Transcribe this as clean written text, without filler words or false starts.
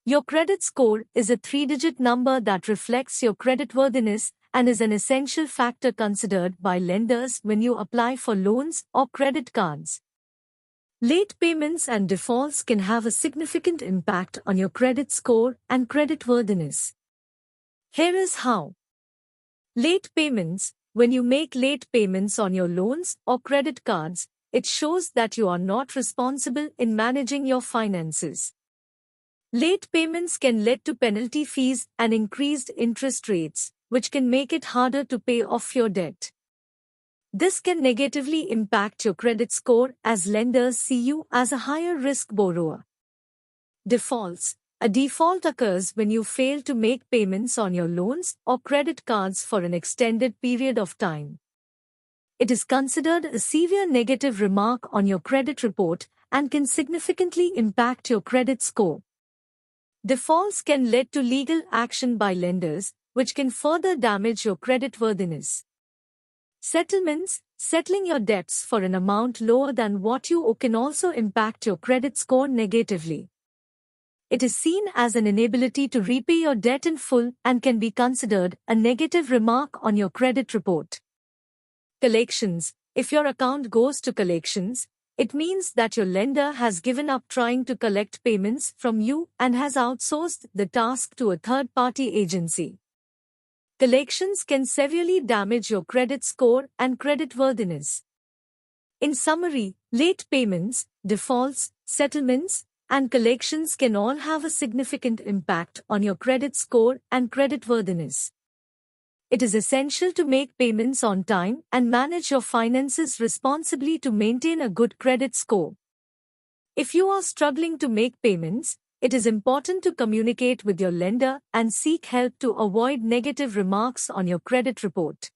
Your credit score is a three-digit number that reflects your creditworthiness and is an essential factor considered by lenders when you apply for loans or credit cards. Late payments and defaults can have a significant impact on your credit score and creditworthiness. Here is how. Late payments. When you make late payments on your loans or credit cards, it shows that you are not responsible in managing your finances. Late payments can lead to penalty fees and increased interest rates, which can make it harder to pay off your debt. This can negatively impact your credit score as lenders see you as a higher-risk borrower. Defaults. A default occurs when you fail to make payments on your loans or credit cards for an extended period of time. It is considered a severe negative remark on your credit report and can significantly impact your credit score. Defaults can lead to legal action by lenders, which can further damage your creditworthiness. Settlements. Settling your debts for an amount lower than what you owe can also impact your credit score negatively. It is seen as an inability to repay your debt in full and can be considered a negative remark on your credit report. Collections. If your account goes to collections, it means that your lender has given up trying to collect payments from you and has outsourced the task to a third-party agency. Collections can severely damage your credit score and creditworthiness. In summary, late payments, defaults, settlements, and collections can all have a significant impact on your credit score and creditworthiness. It is essential to make payments on time and manage your finances responsibly to maintain a good credit score. If you are struggling to make payments, it is important to communicate with your lender and seek help to avoid negative remarks on your credit report.